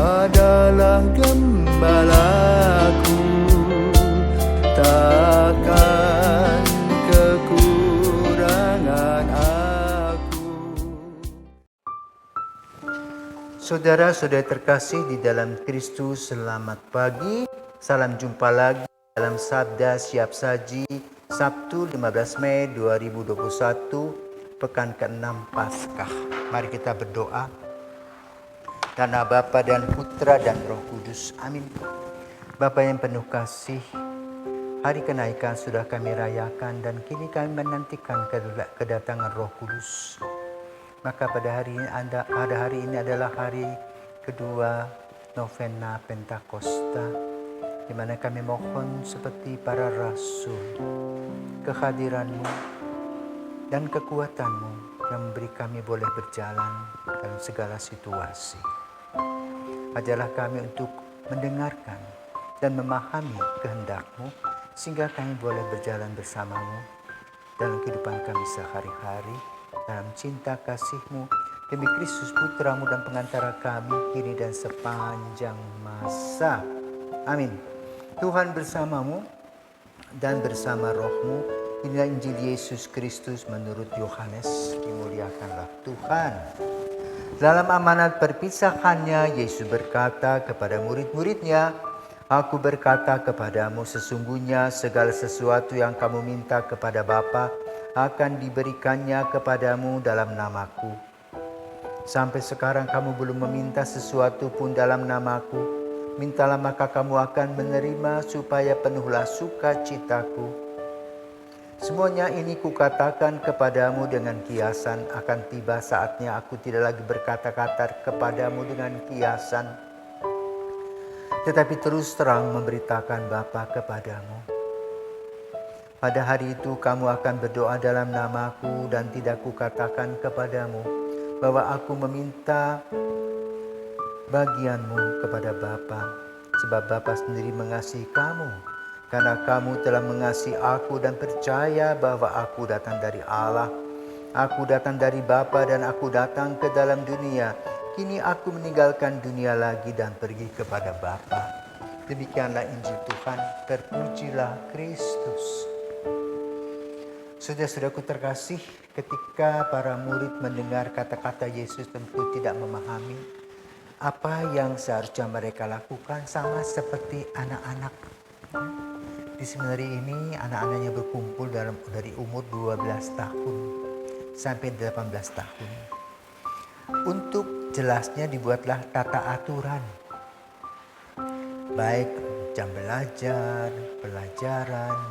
adalah gembalaku, takkan kekurangan aku. Saudara-saudara terkasih di dalam Kristus, selamat pagi. Salam jumpa lagi dalam Sabda Siap Saji, Sabtu 15 Mei 2021, pekan ke-6 Paskah. Mari kita berdoa. Karena Bapa dan Putra dan Roh Kudus. Amin. Bapa yang penuh kasih, hari kenaikan sudah kami rayakan dan kini kami menantikan kedatangan Roh Kudus. Maka pada hari ini adalah hari kedua novena Pentakosta, di mana kami mohon seperti para rasul, kehadiran-Mu dan kekuatan-Mu yang memberi kami boleh berjalan dalam segala situasi. Ajarlah kami untuk mendengarkan dan memahami kehendak-Mu, sehingga kami boleh berjalan bersama-Mu dalam kehidupan kami sehari-hari, dalam cinta kasih-Mu, demi Kristus Putra-Mu dan pengantara kami, kini dan sepanjang masa. Amin. Tuhan bersama-Mu dan bersama Roh-Mu. Inilah Injil Yesus Kristus menurut Yohanes. Dimuliakanlah Tuhan. Dalam amanat perpisahannya, Yesus berkata kepada murid-muridnya, "Aku berkata kepadamu, sesungguhnya segala sesuatu yang kamu minta kepada Bapa akan diberikannya kepadamu dalam namaku. Sampai sekarang kamu belum meminta sesuatu pun dalam namaku. Mintalah maka kamu akan menerima, supaya penuhlah sukacitaku. Semuanya ini kukatakan kepadamu dengan kiasan, akan tiba saatnya aku tidak lagi berkata-kata kepadamu dengan kiasan, tetapi terus terang memberitakan Bapa kepadamu. Pada hari itu kamu akan berdoa dalam namaku, dan tidak kukatakan kepadamu bahwa aku meminta bagianmu kepada Bapa, sebab Bapa sendiri mengasihi kamu, karena kamu telah mengasihi aku dan percaya bahwa aku datang dari Allah. Aku datang dari Bapa dan aku datang ke dalam dunia. Kini aku meninggalkan dunia lagi dan pergi kepada Bapa." Demikianlah Injil Tuhan. Terpujilah Kristus. Saudara-saudaraku terkasih, ketika para murid mendengar kata-kata Yesus tentu tidak memahami apa yang seharusnya mereka lakukan, sama seperti anak-anak. Di seminari ini anak-anaknya berkumpul dari umur 12 tahun sampai 18 tahun. Untuk jelasnya dibuatlah tata aturan, baik jam belajar, pelajaran,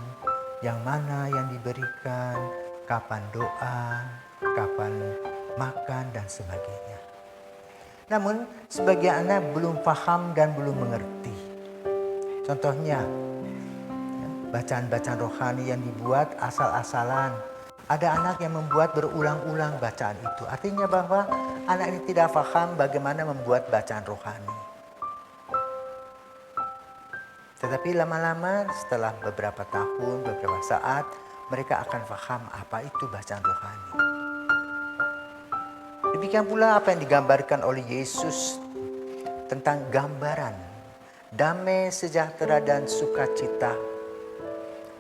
yang mana yang diberikan, kapan doa, kapan makan, dan sebagainya. Namun sebagian anak belum paham dan belum mengerti. Contohnya, bacaan-bacaan rohani yang dibuat asal-asalan. Ada anak yang membuat berulang-ulang bacaan itu. Artinya bahwa anak ini tidak paham bagaimana membuat bacaan rohani. Tetapi lama-lama setelah beberapa tahun, beberapa saat, mereka akan paham apa itu bacaan rohani. Demikian pula apa yang digambarkan oleh Yesus tentang gambaran damai, sejahtera, dan sukacita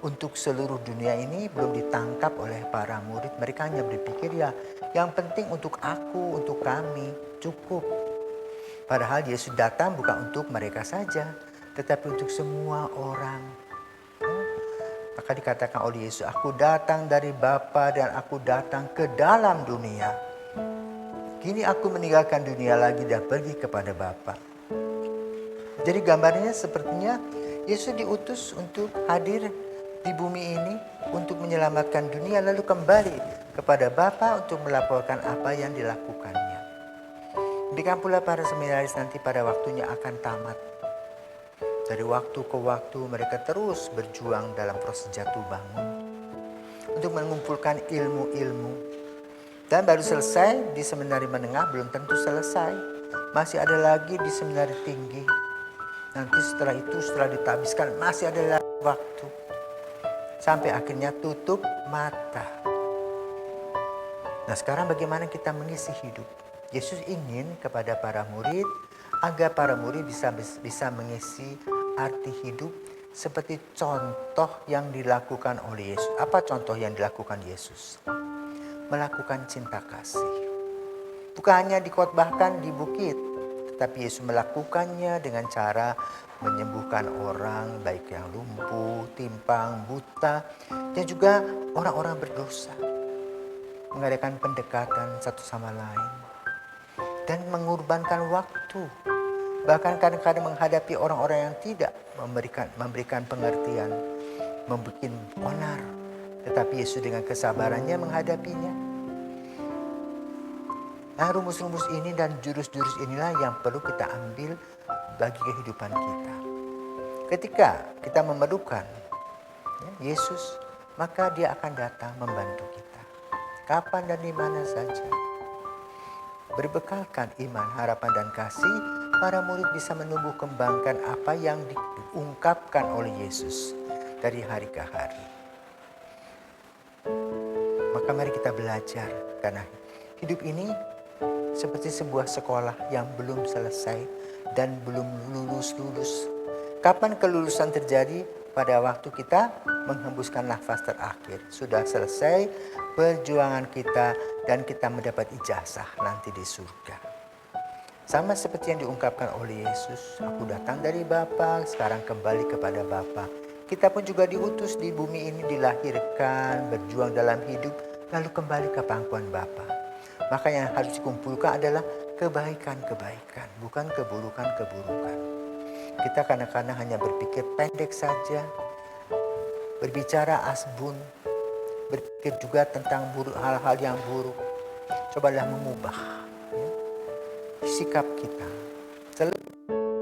untuk seluruh dunia ini belum ditangkap oleh para murid. Mereka hanya berpikir, ya yang penting untuk aku, untuk kami, cukup. Padahal Yesus datang bukan untuk mereka saja, tetapi untuk semua orang. Maka dikatakan oleh Yesus, "Aku datang dari Bapa dan aku datang ke dalam dunia. Kini aku meninggalkan dunia lagi dan pergi kepada Bapa." Jadi gambarnya sepertinya Yesus diutus untuk hadir di bumi ini untuk menyelamatkan dunia, lalu kembali kepada Bapa untuk melaporkan apa yang dilakukannya. Demikian pula para seminaris nanti pada waktunya akan tamat. Dari waktu ke waktu mereka terus berjuang dalam proses jatuh bangun untuk mengumpulkan ilmu-ilmu. Dan baru selesai di seminari menengah belum tentu selesai. Masih ada lagi di seminari tinggi. Nanti setelah itu, setelah ditabiskan, masih ada lagi waktu. Sampai akhirnya tutup mata. Nah, sekarang bagaimana kita mengisi hidup? Yesus ingin kepada para murid agar para murid bisa mengisi arti hidup seperti contoh yang dilakukan oleh Yesus. Apa contoh yang dilakukan Yesus? Melakukan cinta kasih. Bukan hanya dikhotbahkan di bukit, tetapi Yesus melakukannya dengan cara menyembuhkan orang, baik yang lumpuh, timpang, buta, dan juga orang-orang berdosa. Mengadakan pendekatan satu sama lain dan mengorbankan waktu. Bahkan kadang-kadang menghadapi orang-orang yang tidak memberikan pengertian, membuat onar. Tetapi Yesus dengan kesabarannya menghadapinya. Nah, rumus-rumus ini dan jurus-jurus inilah yang perlu kita ambil bagi kehidupan kita. Ketika kita memerlukan Yesus, maka Dia akan datang membantu kita. Kapan dan di mana saja. Berbekalkan iman, harapan, dan kasih, para murid bisa menumbuh kembangkan apa yang diungkapkan oleh Yesus dari hari ke hari. Maka mari kita belajar, karena hidup ini seperti sebuah sekolah yang belum selesai dan belum lulus-lulus. Kapan kelulusan terjadi? Pada waktu kita menghembuskan nafas terakhir. Sudah selesai perjuangan kita dan kita mendapat ijazah nanti di surga. Sama seperti yang diungkapkan oleh Yesus, aku datang dari Bapa, sekarang kembali kepada Bapa. Kita pun juga diutus di bumi ini, dilahirkan, berjuang dalam hidup, lalu kembali ke pangkuan Bapa. Maka yang harus dikumpulkan adalah kebaikan-kebaikan, bukan keburukan-keburukan. Kita kadang-kadang hanya berpikir pendek saja, berbicara asbun, berpikir juga tentang hal-hal yang buruk. Cobalah mengubah sikap kita. Selalu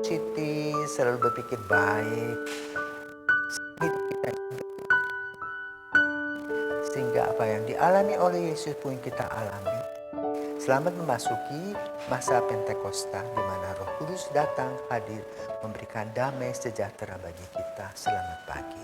positif, selalu berpikir baik. Sehingga apa yang dialami oleh Yesus pun kita alami. Selamat memasuki masa Pentakosta di mana Roh Kudus datang hadir memberikan damai sejahtera bagi kita. Selamat pagi.